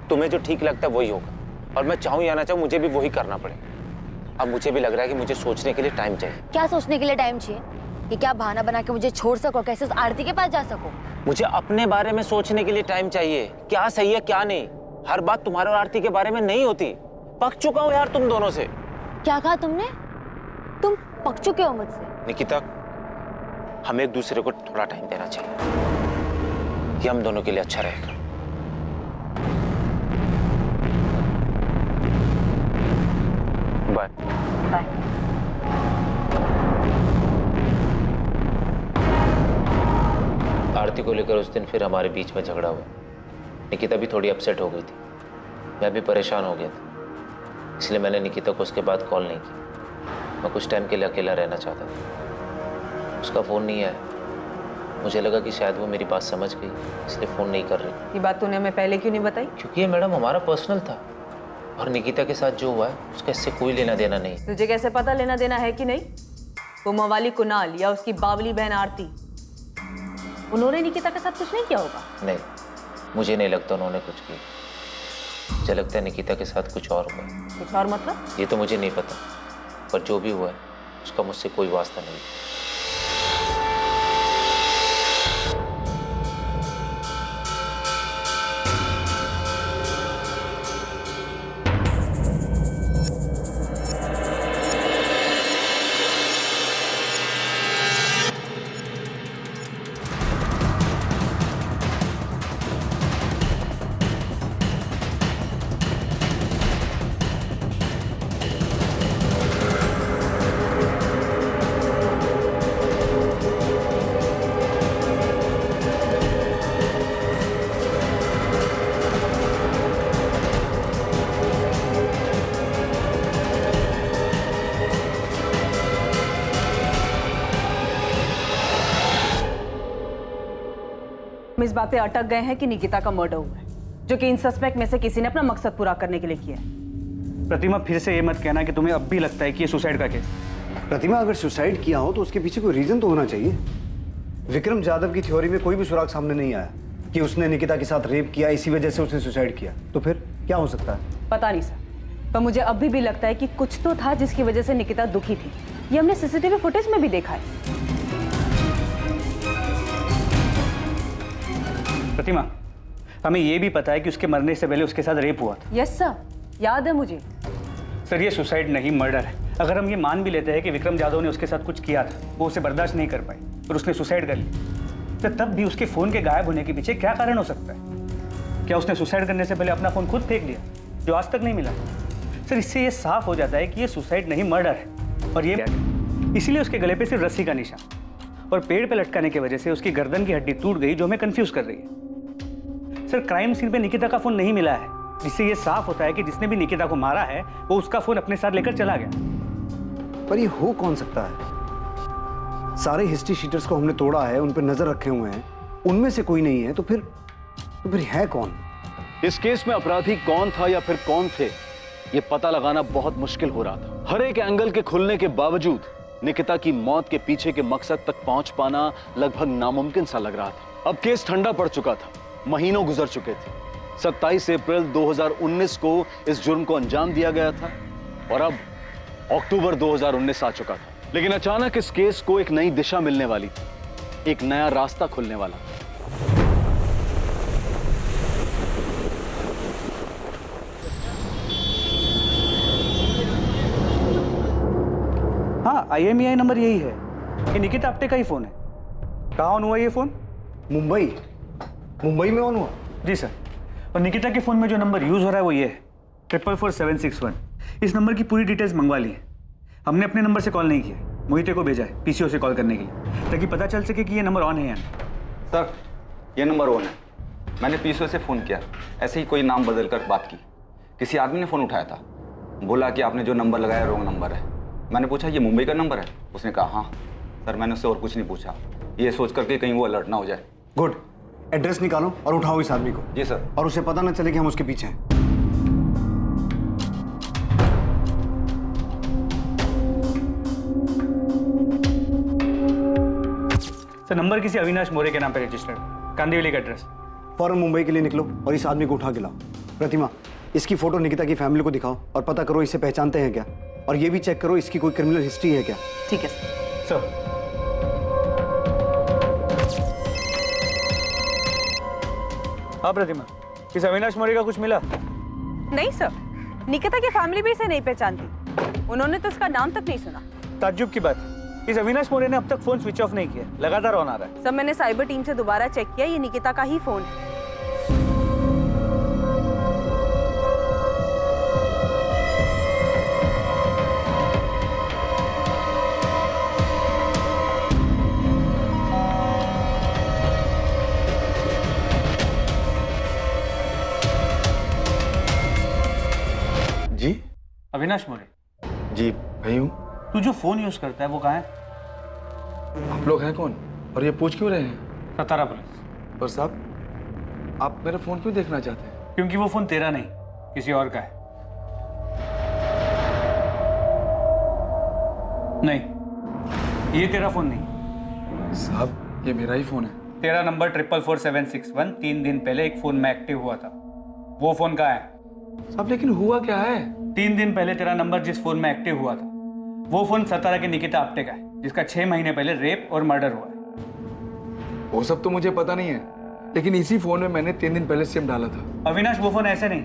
तुम्हें जो ठीक लगता है वही होगा और मैं चाहूँ या ना चाहूँ मुझे भी वही करना पड़ेगा। अब मुझे भी लग रहा है कि मुझे सोचने के लिए टाइम चाहिए। क्या सोचने के लिए टाइम चाहिए? कि क्या बहाना बना के मुझे छोड़ सको, कैसे उस आरती के पास जा सको? मुझे अपने बारे में सोचने के लिए टाइम चाहिए, क्या सही है क्या नहीं। हर बात तुम्हारे और आरती के बारे में नहीं होती। पक चुका हूँ यार तुम दोनों से। क्या कहा तुमने? तुम पक चुके हो मुझसे? निकिता हमें एक दूसरे को थोड़ा टाइम देना चाहिए, ये हम दोनों के लिए अच्छा रहेगा। Bye bye. आरती को लेकर उस दिन फिर हमारे बीच में झगड़ा हुआ। निकिता भी थोड़ी अपसेट हो गई थी, मैं भी परेशान हो गया था, इसलिए मैंने निकिता को उसके बाद कॉल नहीं की। मैं कुछ टाइम के लिए अकेला रहना चाहता था। उसका फ़ोन नहीं आया, मुझे लगा कि शायद वो मेरी बात समझ गई इसलिए फ़ोन नहीं कर रही। ये बात तूने हमें पहले क्यों नहीं बताई? क्योंकि ये मैडम हमारा पर्सनल था और निकिता के साथ जो हुआ है उसका इससे कोई लेना देना नहीं। तुझे कैसे पता लेना देना है कि नहीं? वो मवाली कुणाल या उसकी बावली बहन आरती, उन्होंने निकिता के साथ कुछ नहीं किया होगा? नहीं, मुझे नहीं लगता उन्होंने कुछ किया। मुझे लगता है निकिता के साथ कुछ और हुआ। कुछ और मतलब? ये तो मुझे नहीं पता, पर जो भी हुआ है उसका मुझसे कोई वास्ता नहीं। हम इस बात पे अटक गए हैं कि निकिता का मर्डर हुआ है, जो कि इन सस्पेक्ट में से किसी ने अपना मकसद पूरा करने के लिए किया है। प्रतिमा, फिर से ये मत कहना कि तुम्हें अब भी लगता है कि ये सुसाइड का केस। प्रतिमा, अगर सुसाइड किया हो तो उसके पीछे कोई रीजन तो होना चाहिए। विक्रम जाधव की थ्योरी में कोई भी सुराग सामने नहीं आया कि उसने निकिता के साथ रेप किया, इसी वजह से उसने सुसाइड किया। तो फिर क्या हो सकता है? पता नहीं सर, पर मुझे अभी भी लगता है कि कुछ तो था जिसकी वजह से निकिता दुखी थी। ये हमने सीसीटीवी फुटेज में भी देखा है। प्रतिमा, हमें ये भी पता है कि उसके मरने से पहले उसके साथ रेप हुआ था। यस सर, याद है मुझे। सर, ये सुसाइड नहीं मर्डर है। अगर हम ये मान भी लेते हैं कि विक्रम जाधव ने उसके साथ कुछ किया था, वो उसे बर्दाश्त नहीं कर पाई और उसने सुसाइड कर ली, तो तब भी उसके फोन के गायब होने के पीछे क्या कारण हो सकता है? क्या उसने सुसाइड करने से पहले अपना फोन खुद फेंक दिया जो आज तक नहीं मिला? सर, इससे ये साफ हो जाता है कि ये सुसाइड नहीं मर्डर है। और ये इसीलिए उसके गले पे सिर्फ रस्सी का निशान और पेड़ पे लटकाने की वजह से उसकी गर्दन की हड्डी टूट गई, जो हमें कंफ्यूज कर रही है। सर, क्राइम सीन पे निकिता का फोन नहीं मिला है, जिससे ये साफ होता है कि जिसने भी निकिता को मारा है वो उसका फोन अपने साथ लेकर चला गया। पर ये हो कौन सकता है? सारे हिस्ट्री शीटर्स को हमने तोड़ा है, उन पर नजर रखे हुए हैं, उनमें से कोई नहीं है। तो फिर है कौन? इस केस में अपराधी कौन था या फिर कौन थे, ये पता लगाना बहुत मुश्किल हो रहा था। हर एक एंगल के खुलने के बावजूद निकिता की मौत के पीछे के मकसद तक पहुंच पाना लगभग नामुमकिन सा लग रहा था। अब केस ठंडा पड़ चुका था, महीनों गुजर चुके थे। 27 अप्रैल 2019 को इस जुर्म को अंजाम दिया गया था और अब अक्टूबर 2019 आ चुका था। लेकिन अचानक इस केस को एक नई दिशा मिलने वाली थी, एक नया रास्ता खुलने वाला। हाँ, IMEI नंबर यही है। ये निकिता आप्टे का ही फोन है। कहाँ ऑन हुआ ये फोन? मुंबई में ऑन हुआ? जी सर। और निकिता के फोन में जो नंबर यूज हो रहा है वो ये है 44761। इस नंबर की पूरी डिटेल्स मंगवा ली है। हमने अपने नंबर से कॉल नहीं किया, मोहिते को भेजा है PCO से कॉल करने के लिए, ताकि पता चल सके कि ये नंबर ऑन है या नहीं। सर, ये नंबर ऑन है। मैंने PCO से फ़ोन किया, ऐसे ही कोई नाम बदल कर बात की। किसी आदमी ने फ़ोन उठाया था, बोला कि आपने जो नंबर लगाया रॉन्ग नंबर है। मैंने पूछा ये मुंबई का नंबर है? उसने कहा हाँ। सर, मैंने उससे और कुछ नहीं पूछा, ये सोच करके कहीं वो अलर्ट ना हो जाए। गुड, एड्रेस निकालो और उठाओ इस आदमी को। जी सर। और उसे पता ना चले कि हम उसके पीछे हैं। सर, नंबर किसी अविनाश मोरे के नाम पे रजिस्टर्ड, कांदिवली का एड्रेस। फौरन मुंबई के लिए निकलो और इस आदमी को उठा के लाओ। प्रतिमा, इसकी फोटो निकिता की फैमिली को दिखाओ और पता करो इसे पहचानते हैं क्या, और ये भी चेक करो इसकी कोई क्रिमिनल हिस्ट्री है क्या। ठीक है सर। हाँ प्रतिमा, इस अविनाश मोरे का कुछ मिला? नहीं सर, निकिता की फैमिली भी इसे नहीं पहचानती, उन्होंने तो इसका नाम तक नहीं सुना। ताज्जुब की बात, इस अविनाश मोरे ने अब तक फोन स्विच ऑफ नहीं किया, लगातार ऑन आ रहा है। सर, मैंने साइबर टीम से दोबारा चेक किया, ये निकिता का ही फोन है। जी अविनाश मोरे? जी भाई हूँ। तू जो फोन यूज करता है वो कहाँ है? आप लोग हैं कौन और ये पूछ क्यों रहे हैं? सतारा पुलिस। पर साहब, आप मेरा फोन क्यों देखना चाहते हैं? क्योंकि वो फोन तेरा नहीं, किसी और का है। नहीं, ये तेरा फोन नहीं। साहब, ये मेरा ही फोन है। तेरा नंबर 44761 3 दिन पहले एक फोन में एक्टिव हुआ था, वो फोन कहाँ है? साहब, लेकिन हुआ क्या है? 3 दिन पहले तेरा नंबर जिस फोन में एक्टिव हुआ था वो फोन सतारा के निकिता आप्टे का है, जिसका 6 महीने पहले रेप और मर्डर हुआ है। वो सब तो मुझे पता नहीं है, लेकिन इसी फोन में मैंने 3 दिन पहले सिम डाला था। अविनाश, वो फोन ऐसे नहीं,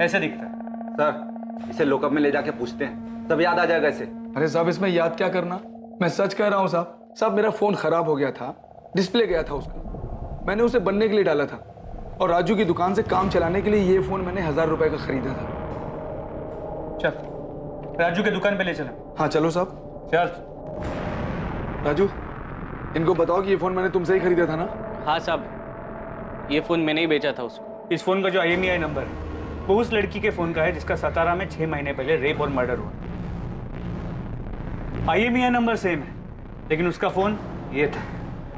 ऐसे दिखता है। सर, इसे लॉकअप में ले जाके पूछते हैं, तब याद आ जाएगा इसे। अरे साहब, इसमें याद क्या करना, मैं सच कह रहा हूँ साहब। साहब, मेरा फोन खराब हो गया था, डिस्प्ले गया था उसका, मैंने उसे बनने के लिए डाला था, और राजू की दुकान से काम चलाने के लिए ये फोन मैंने 1000 रुपए का खरीदा था। चल, राजू के दुकान पे ले चला। हाँ चलो साहब। चल। राजू, इनको बताओ कि ये फोन मैंने तुमसे ही खरीदा था ना? हाँ साहब, ये फोन मैंने ही बेचा था उसको। इस फोन का जो IMEI नंबर है वो उस लड़की के फोन का है जिसका सतारा में 6 महीने पहले रेप और मर्डर हुआ। IMEI नंबर सेम है, लेकिन उसका फोन ये था।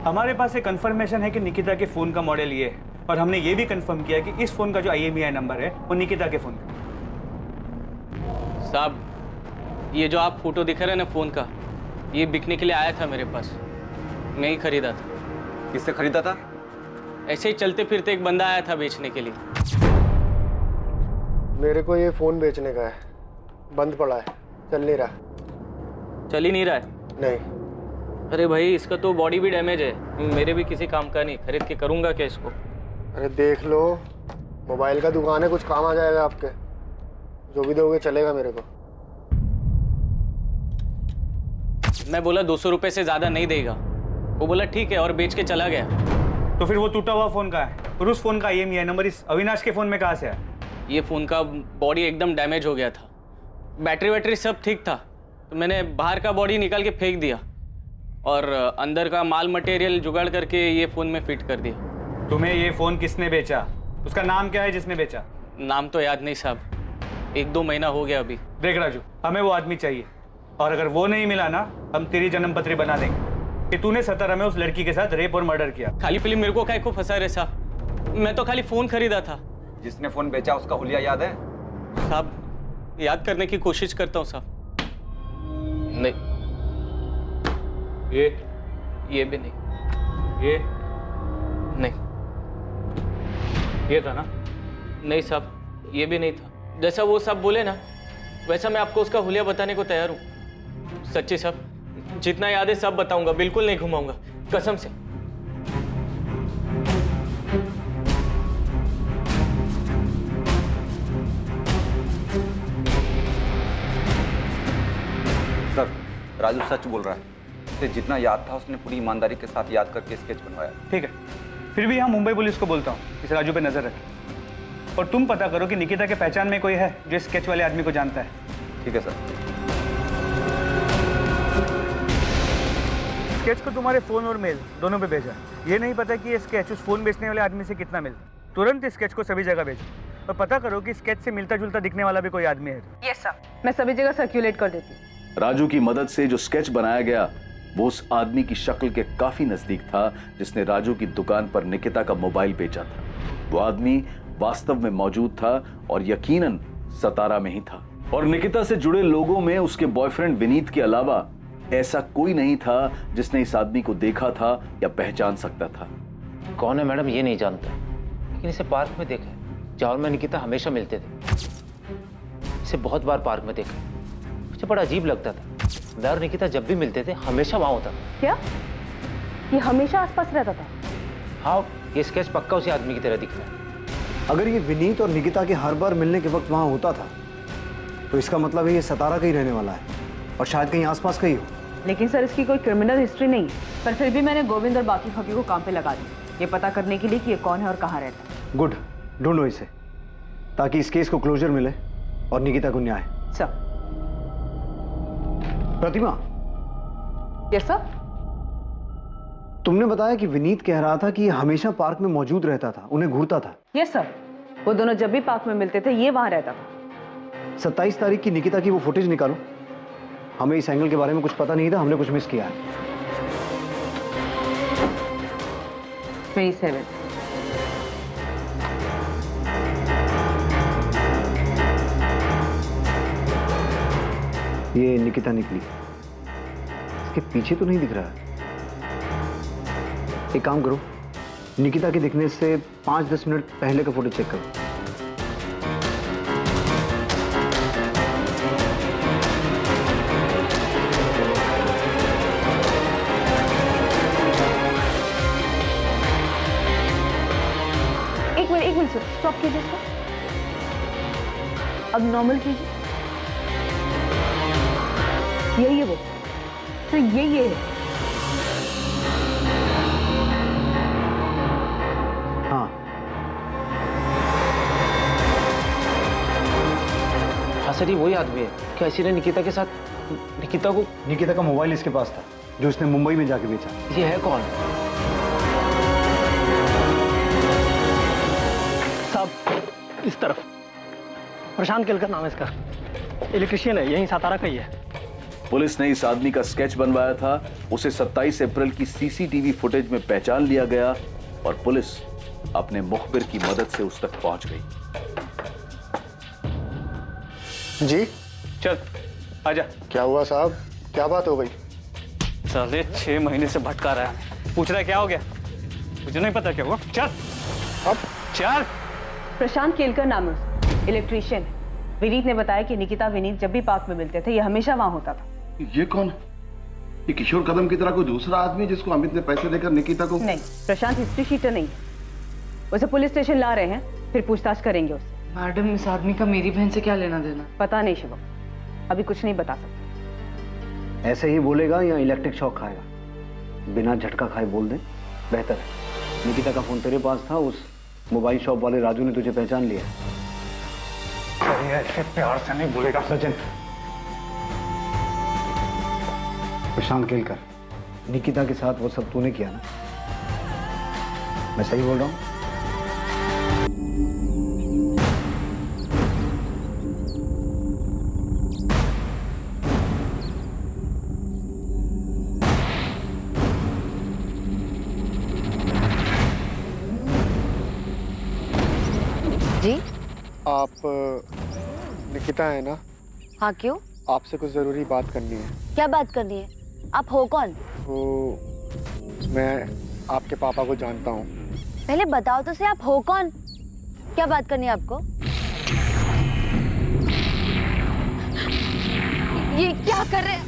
हमारे पास एक कंफर्मेशन है कि निकिता के फोन का मॉडल ये है, और हमने ये भी कंफर्म किया कि इस फोन का जो IMEI नंबर है वो निकिता के फोन का। साहब ये जो आप फोटो दिखा रहे हैं ना फोन का, ये बिकने के लिए आया था मेरे पास, मैं ही खरीदा था। किससे खरीदा था? ऐसे ही चलते फिरते एक बंदा आया था बेचने के लिए। मेरे को ये फोन बेचने का है, बंद पड़ा है, चल नहीं रहा। चल ही नहीं रहा है? नहीं। अरे भाई इसका तो बॉडी भी डैमेज है, मेरे भी किसी काम का नहीं, खरीद के करूंगा क्या इसको? अरे देख लो, मोबाइल का दुकान है, कुछ काम आ जाएगा आपके, जो भी दोगे चलेगा मेरे को। मैं बोला 200 रुपए से ज्यादा नहीं देगा, वो बोला ठीक है और बेच के चला गया। तो फिर वो टूटा हुआ फोन का है और उस फोन का EMI नंबर इस अविनाश के फोन में कहाँ से है? ये फोन का बॉडी एकदम डैमेज हो गया था, बैटरी वैटरी सब ठीक था, तो मैंने बाहर का बॉडी निकाल के फेंक दिया और अंदर का माल मटेरियल जुगाड़ करके ये फोन में फिट कर दिया। तुम्हें ये फोन किसने बेचा? उसका नाम क्या है जिसने बेचा? नाम तो याद नहीं साहब, 1-2 महीना हो गया अभी। देख राजू, हमें वो आदमी चाहिए और अगर वो नहीं मिला ना, हम तेरी जन्म पत्री बना देंगे कि तूने 17 में उस लड़की के साथ रेप और मर्डर किया। खाली फिल्म मेरे को काहे को फंसा रहे साहब, मैं तो खाली फोन खरीदा था। जिसने फोन बेचा उसका हुलिया याद है? साहब याद करने की कोशिश करता हूँ साहब। नहीं, ये भी नहीं, ये नहीं, ये था ना? नहीं साहब, ये भी नहीं था। जैसा वो सब बोले ना वैसा मैं आपको उसका हुलिया बताने को तैयार हूँ। सच्ची साहब, जितना याद है सब बताऊंगा, बिल्कुल नहीं घुमाऊंगा, कसम से। सर, राजू सच बोल रहा है, उसे जितना याद था उसने पूरी ईमानदारी के साथ याद करके स्केच बनवाया। ठीक है, फिर भी यहाँ मुंबई पुलिस को बोलता हूँ इस राजू पे नजर रखें और तुम पता करो कि निकिता के पहचान में कोई है जो स्केच वाले आदमी को जानता है। ठीक है सर। स्केच को तुम्हारे फोन और मेल दोनों पे भेजा। ये नहीं पता कि ये स्केच उस फोन बेचने वाले आदमी से कितना मिलता। तुरंत इस स्केच को सभी जगह भेजो और पता करो कि स्केच से मिलता जुलता दिखने वाला भी कोई आदमी है। यस सर, मैं सभी जगह सर्कुलेट कर देती हूँ। राजू की मदद से जो स्केच बनाया गया वो उस आदमी की शक्ल के काफी नजदीक था जिसने राजू की दुकान पर निकिता का मोबाइल बेचा था। वो आदमी वास्तव में मौजूद था और यकीनन सतारा में ही था और निकिता से जुड़े लोगों में उसके बॉयफ्रेंड विनीत के अलावा ऐसा कोई नहीं था जिसने इस आदमी को देखा था या पहचान सकता था। कौन है मैडम ये नहीं जानता, लेकिन इसे पार्क में देखा है जहाँ मैं निकिता हमेशा मिलते थे। इसे बहुत बार पार्क में देखा, मुझे बड़ा अजीब लगता था। मैं और निकिता जब भी मिलते थे हमेशा वहाँ होता था। क्या ये हमेशा आसपास रहता था? हाँ, ये स्केच पक्का उसी आदमी की तरह दिख रहा है। अगर ये विनीत और निकिता के हर बार मिलने के वक्त वहां होता था तो इसका मतलब है ये सतारा का ही रहने वाला है और शायद कहीं आसपास का ही हो। लेकिन सर इसकी कोई क्रिमिनल हिस्ट्री नहीं है, पर फिर भी मैंने गोविंद और बाकी फकी को काम पे लगा दिया ये पता करने के लिए कि ये कौन है और कहाँ रहता है। गुड, ढूंढो इसे ताकि इस केस को क्लोजर मिले और निकिता को न्याय। सर। प्रतिमा। Yes sir. तुमने बताया कि विनीत कह रहा था कि ये हमेशा पार्क में मौजूद रहता था, उन्हें घूरता था। यस सर, वो दोनों जब भी पार्क में मिलते थे ये वहां रहता था। 27 तारीख की निकिता की वो फुटेज निकालो। हमें इस एंगल के बारे में कुछ पता नहीं था, हमने कुछ मिस किया है। 27। ये निकिता निकली, इसके पीछे तो नहीं दिख रहा है। एक काम करो, निकिता के दिखने से 5-10 मिनट पहले का फोटो चेक करो। एक मिनट सर, स्टॉप कीजिए इसको। अब नॉर्मल कीजिए। यही है वो सर, यही है। हाँ हाँ सर, ये वही आदमी है। क्या इसी ने निकिता के साथ निकिता का मोबाइल इसके पास था जो उसने मुंबई में जाके बेचा। ये है कौन? साहब इस तरफ प्रशांत केलकर नाम है इसका, इलेक्ट्रिशियन है, यहीं सातारा का ही है। पुलिस ने इस आदमी का स्केच बनवाया था, उसे 27 अप्रैल की सीसीटीवी फुटेज में पहचान लिया गया और पुलिस अपने मुखबिर की मदद से उस तक पहुंच गई। जी चल आजा। क्या हुआ साहब, क्या बात हो गई? साले 6 महीने से भटका रहा है, पूछ रहा है क्या हो गया? मुझे नहीं पता क्या हुआ। चल अब चल। प्रशांत केलकर नाम है उसका, इलेक्ट्रीशियन है। विनीत ने बताया कि निकिता विनीत जब भी पार्क में मिलते थे ये हमेशा वहां होता था। ये कौन है? ये किशोर कदम की तरह कोई दूसरा आदमी जिसको अमित ने पैसे देकर निकिता को? नहीं, प्रशांत हिस्ट्री शीटर नहीं है। उसे पुलिस स्टेशन ला रहे हैं, फिर पूछताछ करेंगे उससे। मैडम, इस आदमी का मेरी बहन से क्या लेना देना? पता नहीं शिवम, अभी कुछ नहीं बता सकता। ऐसे ही बोलेगा या इलेक्ट्रिक शॉक खाएगा? बिना झटका खाए बोल दे, बेहतर है। निकिता का फोन तेरे पास था, उस मोबाइल शॉप वाले राजू ने तुझे पहचान लिया। अरे ऐसे प्यार से नहीं बोलेगा सचिन। प्रशांत केलकर, निकिता के साथ वो सब तूने किया ना? मैं सही बोल रहा हूँ? जी आप निकिता है ना? हाँ, क्यों? आपसे कुछ जरूरी बात करनी है। क्या बात करनी है? आप हो कौन? वो मैं आपके पापा को जानता हूँ। पहले बताओ तो सही, आप हो कौन? क्या बात करनी है आपको? ये क्या कर रहे हैं?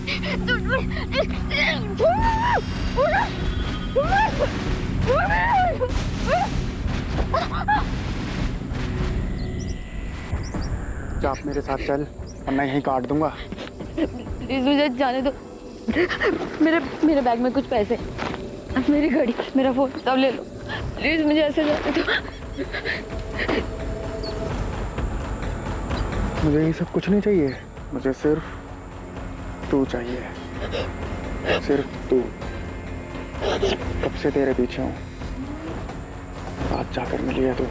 क्या आप मेरे साथ चल, वरना यहीं काट दूंगा। प्लीज मुझे जाने दो। मेरे बैग में कुछ पैसे, मेरी घड़ी, मेरा फोन सब ले लो। प्लीज मुझे ऐसे जाने दो। मुझे ये सब कुछ नहीं चाहिए, मुझे सिर्फ तू चाहिए, सिर्फ तू। कब से तेरे पीछे हूँ, आज जाकर मिली है तू।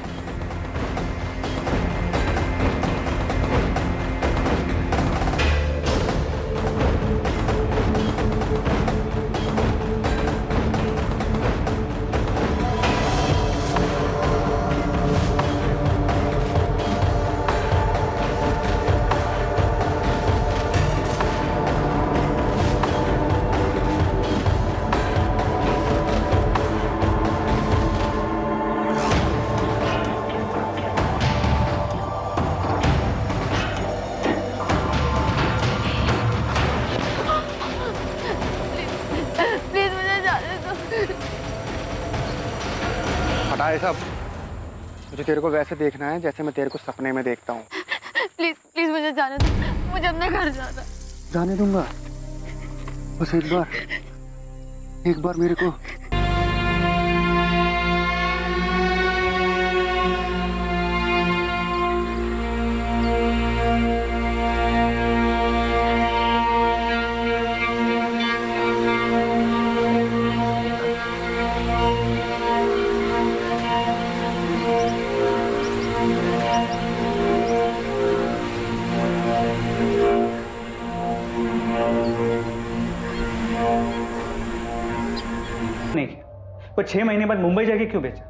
हटाए सब। मुझे तेरे को वैसे देखना है जैसे मैं तेरे को सपने में देखता हूँ। प्लीज प्लीज मुझे जाने दो, मुझे अपने घर जाना। जाने दूंगा, बस एक बार मेरे को। नहीं किया, पर 6 महीने बाद मुंबई जाके क्यों बेचा?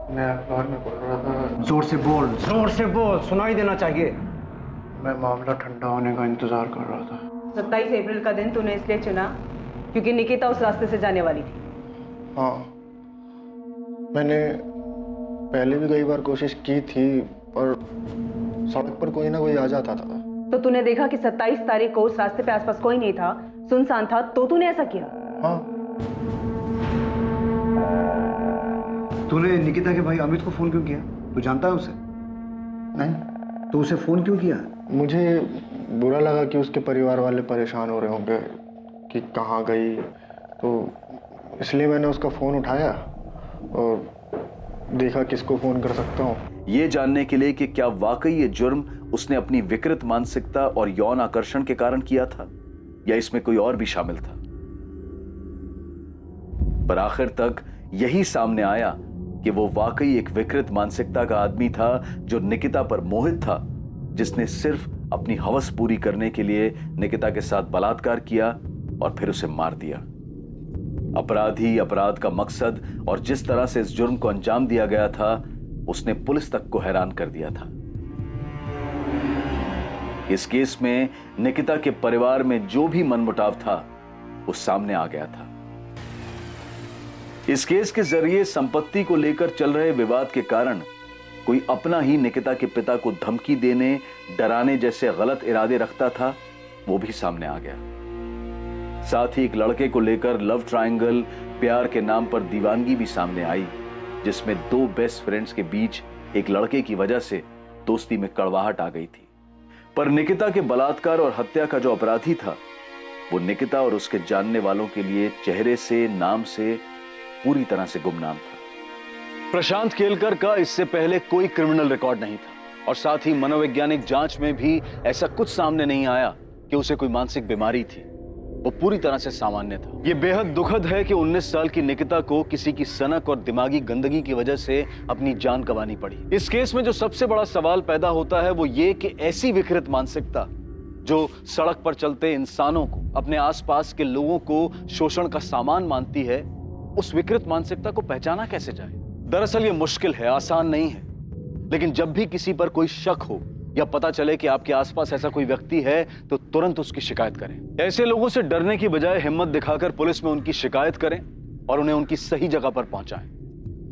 मैं अखबार में बोल रहा था। जोर से बोल, जोर से बोल, सुनाई देना चाहिए। मैं मामला ठंडा होने का इंतजार कर रहा था। 27 अप्रैल का दिन तूने इसलिए चुना क्योंकि निकिता उस रास्ते से जाने वाली थी। हाँ, मैंने पहले भी कई बार कोशिश की थी, पर सड़क पर कोई ना कोई आ जाता था। तो तूने देखा कि 27 तारीख को उस रास्ते पे आसपास कोई नहीं था, सुनसान था, तो तूने ऐसा किया? हाँ। तूने निकिता के भाई अमित को फोन क्यों किया? तू जानता है उसे? नहीं। तो उसे फोन क्यों किया? मुझे बुरा लगा कि उसके परिवार वाले परेशान हो रहे होंगे कि कहाँ गई, तो इसलिए मैंने उसका फोन उठाया और देखा किसको फोन कर सकता हूँ। ये जानने के लिए कि क्या वाकई ये जुर्म उसने अपनी विकृत मानसिकता और यौन आकर्षण के कारण किया था या इसमें कोई और भी शामिल था। पर आखिर तक यही सामने आया कि वो वाकई एक विकृत मानसिकता का आदमी था जो निकिता पर मोहित था, जिसने सिर्फ अपनी हवस पूरी करने के लिए निकिता के साथ बलात्कार किया और फिर उसे मार दिया। अपराधी, अपराध का मकसद और जिस तरह से इस जुर्म को अंजाम दिया गया था, उसने पुलिस तक को हैरान कर दिया था। इस केस में निकिता के परिवार में जो भी मनमुटाव था वो सामने आ गया था। इस केस के जरिए संपत्ति को लेकर चल रहे विवाद के कारण कोई अपना ही निकिता के पिता को धमकी देने, डराने जैसे गलत इरादे रखता था, वो भी सामने आ गया। साथ ही एक लड़के को लेकर लव ट्रायंगल, प्यार के नाम पर दीवानगी भी सामने आई, जिसमें दो बेस्ट फ्रेंड्स के बीच एक लड़के की वजह से दोस्ती में कड़वाहट आ गई थी। पर निकिता के बलात्कार और हत्या का जो अपराधी था, वो निकिता और उसके जानने वालों के लिए चेहरे से, नाम से पूरी तरह से गुमनाम था। प्रशांत केलकर का इससे पहले कोई क्रिमिनल रिकॉर्ड नहीं था और साथ ही मनोवैज्ञानिक जांच में भी ऐसा कुछ सामने नहीं आया कि उसे कोई मानसिक बीमारी थी। वो पूरी तरह से सामान्य था। यह बेहद दुखद है कि 19 साल की निकिता को किसी की सनक और दिमागी गंदगी की वजह से अपनी जान गंवानी पड़ी। इस केस में जो सबसे बड़ा सवाल पैदा होता है वो ये कि ऐसी विकृत मानसिकता जो सड़क पर चलते इंसानों को, अपने आसपास के लोगों को शोषण का सामान मानती है, उस विकृत मानसिकता को पहचाना कैसे जाए? दरअसल ये मुश्किल है, आसान नहीं है। लेकिन जब भी किसी पर कोई शक हो या पता चले कि आपके आसपास ऐसा कोई व्यक्ति है तो तुरंत उसकी शिकायत करें। ऐसे लोगों से डरने की बजाय हिम्मत दिखाकर पुलिस में उनकी शिकायत करें और उन्हें उनकी सही जगह पर पहुंचाएं।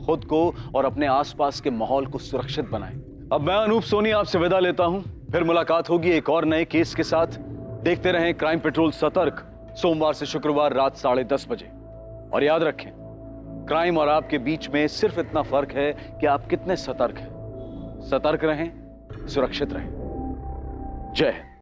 खुद को और अपने आसपास के माहौल को सुरक्षित बनाएं। अब मैं अनूप सोनी आपसे विदा लेता हूं। फिर मुलाकात होगी एक और नए केस के साथ। देखते रहें क्राइम पेट्रोल सतर्क, सोमवार से शुक्रवार रात 10:30 बजे। और याद रखें, क्राइम और आपके बीच में सिर्फ इतना फर्क है कि आप कितने सतर्क हैं। सतर्क रहें, सुरक्षित रहें। जय हिंद।